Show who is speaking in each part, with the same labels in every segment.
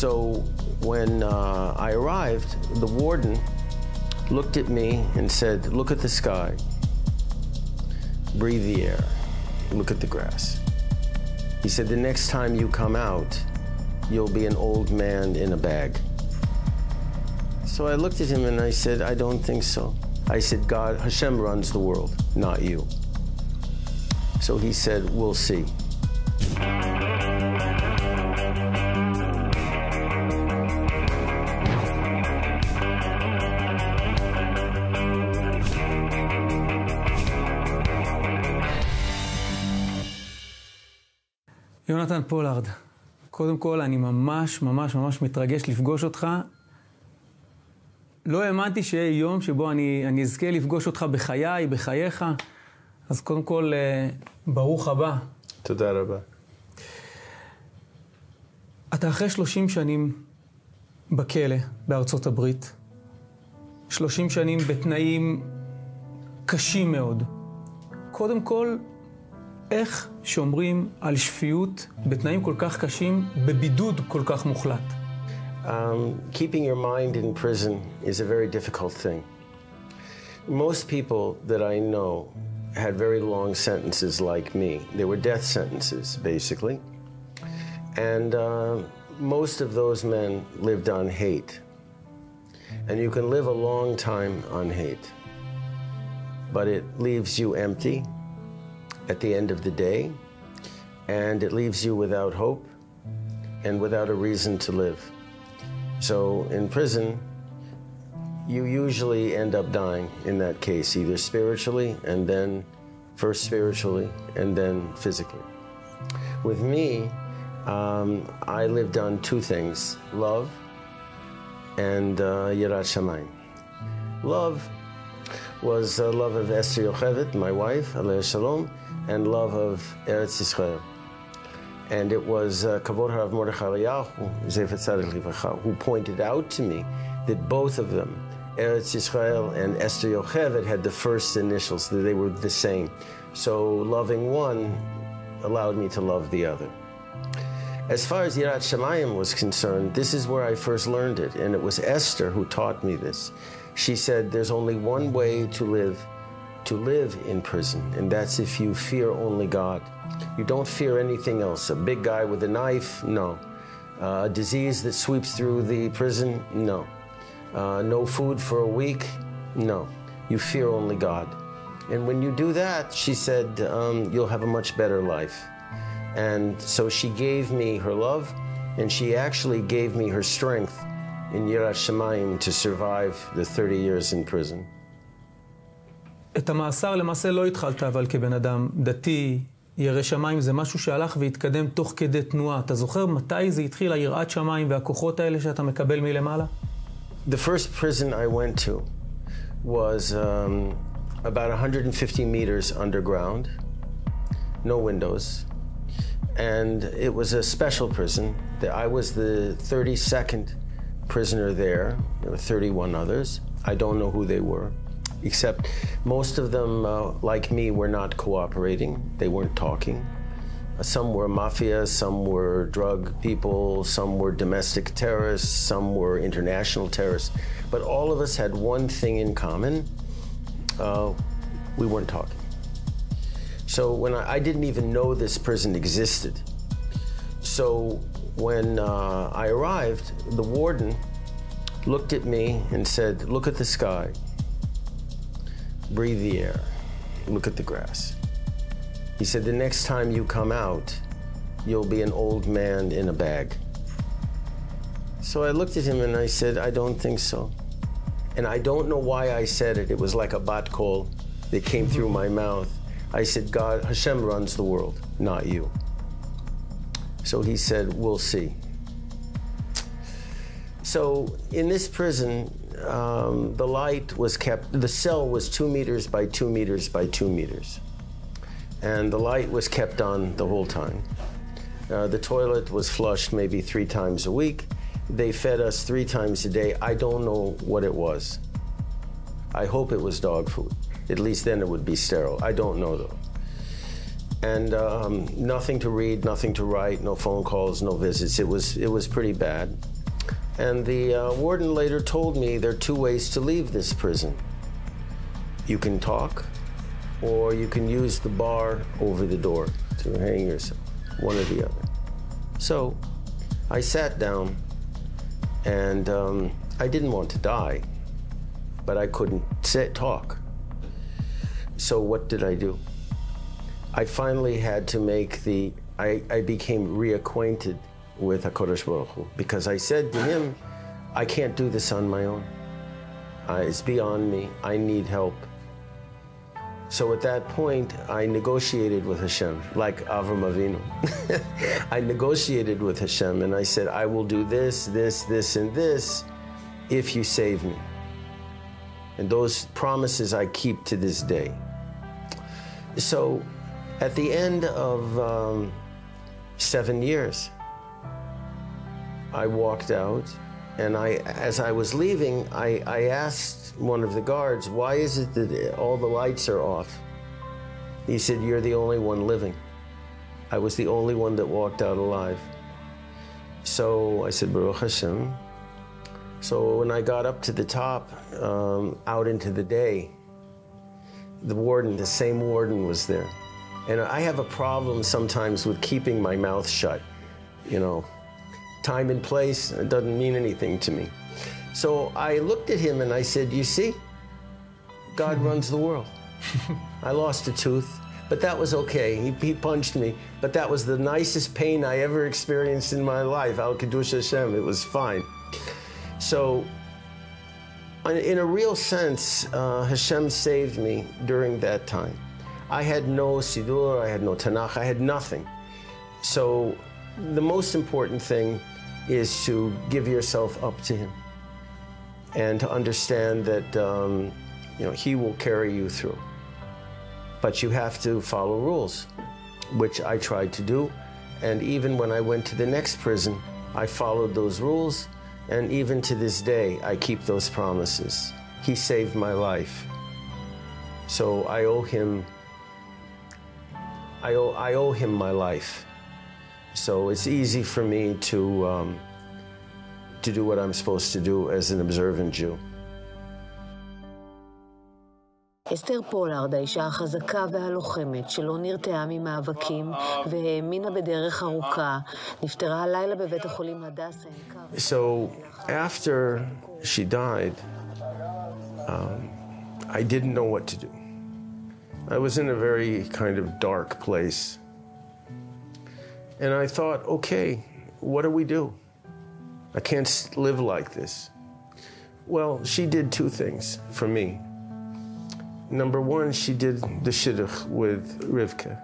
Speaker 1: So when I arrived, the warden looked at me and said, "Look at the sky, breathe the air, look at the grass." He said, "The next time you come out, you'll be an old man in a bag." So I looked at him and I said, "I don't think so." I said, "God, Hashem runs the world, not you." So he said, "We'll see."
Speaker 2: יהונתן פולארד, קודם כל אני ממש מתרגש לפגוש אותך. לא האמנתי שיהיה יום שבו אני אזכה לפגוש אותך בחיי, בחייך. אז קודם כל, ברוך הבא.
Speaker 1: תודה רבה.
Speaker 2: אתה אחרי 30 שנים בכלא בארצות הברית. 30 שנים בתנאים קשים מאוד. קודם כל, איך שומרים על שפיות בתנאים כל כך קשים, בבידוד כל כך מוחלט?
Speaker 1: Keeping your mind in prison is a very difficult thing. Most people that I know had very long sentences like me. They were death sentences, basically. And most of those men lived on hate. And you can live a long time on hate. But it leaves you empty at the end of the day, and it leaves you without hope and without a reason to live. So in prison, you usually end up dying in that case, either spiritually and then first spiritually and then physically. With me, I lived on two things, love and yirat shamayim. Love was love of Esther Yochevet, my wife, alei shalom, and love of Eretz Yisrael. And it was Kavod Harav Mordechai Eliyahu, Zefer Tzaddik Livracha, who pointed out to me that both of them, Eretz Yisrael and Esther Yochevet, had the first initials, that they were the same. So loving one allowed me to love the other. As far as Yirat Shamayim was concerned, this is where I first learned it, and it was Esther who taught me this. She said, there's only one way to live in prison, and that's if you fear only God. You don't fear anything else. A big guy with a knife, no. A disease that sweeps through the prison, no. No food for a week, no. You fear only God. And when you do that, she said, you'll have a much better life. And so she gave me her love, and she actually gave me her strength in Yirat Shamayim to survive the 30 years in prison.
Speaker 2: את המאסר למעשה לא התחלת אבל כבן אדם דתי, ירא שמיים, זה משהו שהלך והתקדם תוך כדי תנועה. אתה זוכר מתי זה התחיל, היראת שמיים והכוחות האלה שאתה מקבל מלמעלה?
Speaker 1: The first prison I went to was about 150 meters underground, no windows, and it was a special prison. I was the 32nd prisoner there. There were 31 others. I don't know who they were, except most of them, like me, were not cooperating. They weren't talking. Some were mafia, some were drug people, some were domestic terrorists, some were international terrorists. But all of us had one thing in common. We weren't talking. So when I didn't even know this prison existed. So when I arrived, the warden looked at me and said, look at the sky, breathe the air, look at the grass. He said, the next time you come out, you'll be an old man in a bag. So I looked at him and I said, I don't think so. And I don't know why I said it. It was like a bat call that came through my mouth. I said, God, Hashem runs the world, not you. So he said, we'll see. So in this prison, the light was kept, the cell was 2 meters by 2 meters by 2 meters. And the light was kept on the whole time. The toilet was flushed maybe 3 times a week. They fed us 3 times a day. I don't know what it was. I hope it was dog food. At least then it would be sterile. I don't know though. And nothing to read, nothing to write, no phone calls, no visits. It was pretty bad. And the warden later told me there are two ways to leave this prison. You can talk, or you can use the bar over the door to hang yourself, one or the other. So I sat down, and I didn't want to die, but I couldn't talk. So what did I do? I finally had to make I became reacquainted with HaKadosh Baruch Hu, because I said to him, I can't do this on my own. It's beyond me. I need help. So at that point, I negotiated with Hashem, like Avram Avinu. I negotiated with Hashem, and I said, I will do this, this, this, and this, if you save me. And those promises I keep to this day. So at the end of 7 years, I walked out, and as I was leaving, I asked one of the guards, why is it that all the lights are off? He said, you're the only one living. I was the only one that walked out alive. So I said, Baruch Hashem. So when I got up to the top, out into the day, the same warden was there. And I have a problem sometimes with keeping my mouth shut. You know, time and place, it doesn't mean anything to me. So I looked at him and I said, you see, God runs the world. I lost a tooth, but that was okay. He punched me, but that was the nicest pain I ever experienced in my life. Al Kiddush Hashem, it was fine. So in a real sense, Hashem saved me during that time. I had no Sidur, I had no Tanakh, I had nothing. So the most important thing is to give yourself up to Him and to understand that you know, He will carry you through. But you have to follow rules, which I tried to do. And even when I went to the next prison, I followed those rules. And even to this day, I keep those promises. He saved my life. So I owe him my life. So it's easy for me to do what I'm supposed to do as an observant Jew.
Speaker 3: אסתר פולארד, האישה החזקה והלוחמת שלא נרתעה ממאבקים והאמינה בדרך ארוכה, נפטרה הלילה בבית החולים הדסה.
Speaker 1: So after she died, I didn't know what to do. I was in a very kind of dark place. And I thought, okay, what do we do? I can't live like this. Well, she did two things for me. Number one, she did the shidduch with Rivka.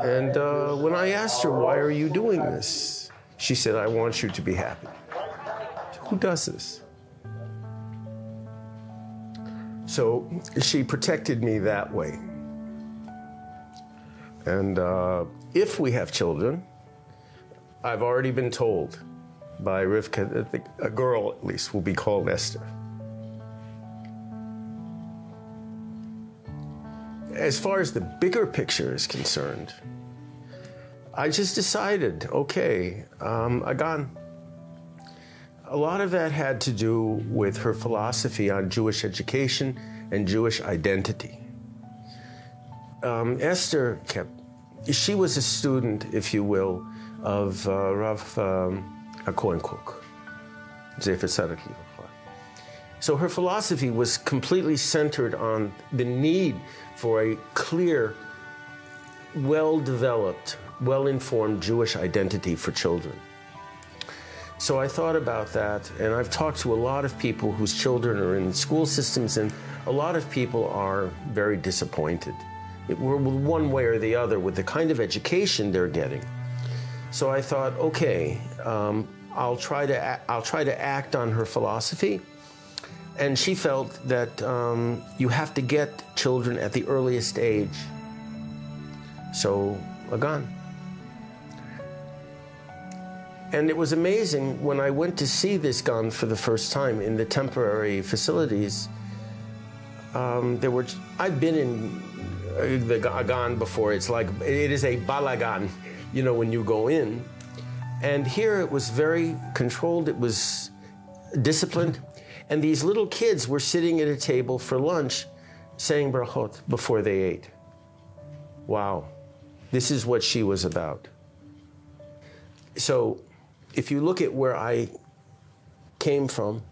Speaker 1: And when I asked her, why are you doing this? She said, I want you to be happy. Who does this? So she protected me that way. And if we have children, I've already been told by Rivka that a girl, at least, will be called Esther. As far as the bigger picture is concerned, I just decided, okay, Agan. A lot of that had to do with her philosophy on Jewish education and Jewish identity. Esther she was a student, if you will, of Rav Kohen Cook. So her philosophy was completely centered on the need for a clear, well-developed, well-informed Jewish identity for children. So I thought about that, and I've talked to a lot of people whose children are in school systems, and a lot of people are very disappointed. We're one way or the other with the kind of education they're getting. So I thought, okay, I'll try to act on her philosophy. And she felt that you have to get children at the earliest age. So, Agan. And it was amazing when I went to see this gun for the first time in the temporary facilities. I've been in the gan before. It's like, it is a balagan, you know, when you go in. And here it was very controlled, it was disciplined. And these little kids were sitting at a table for lunch saying brachot before they ate. Wow, this is what she was about. So if you look at where I came from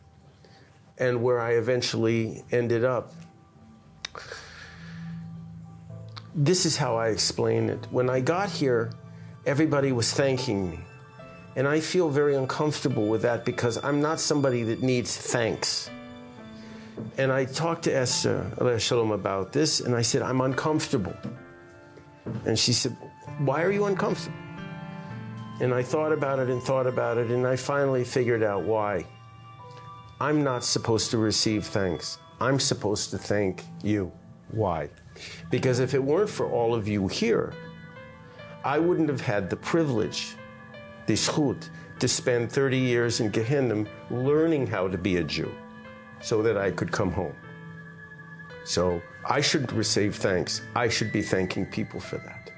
Speaker 1: and where I eventually ended up, this is how I explain it. When I got here, everybody was thanking me. And I feel very uncomfortable with that because I'm not somebody that needs thanks. And I talked to Esther, alayhi shalom, about this, and I said, I'm uncomfortable. And she said, why are you uncomfortable? And I thought about it, and I finally figured out why. I'm not supposed to receive thanks. I'm supposed to thank you. Why? Because if it weren't for all of you here, I wouldn't have had the privilege, the zchut, to spend 30 years in Gehenna learning how to be a Jew so that I could come home. So I should receive thanks. I should be thanking people for that.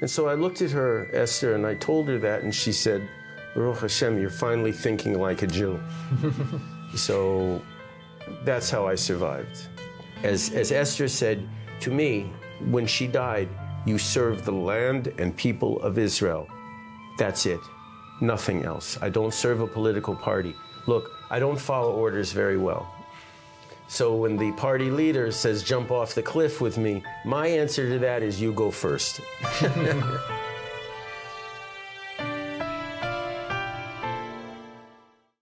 Speaker 1: And so I looked at her, Esther, and I told her that, and she said, Baruch Hashem, you're finally thinking like a Jew. So that's how I survived. As Esther said to me, when she died, you serve the land and people of Israel. That's it. Nothing else. I don't serve a political party. Look, I don't follow orders very well. So when the party leader says, jump off the cliff with me, my answer to that is, you go first.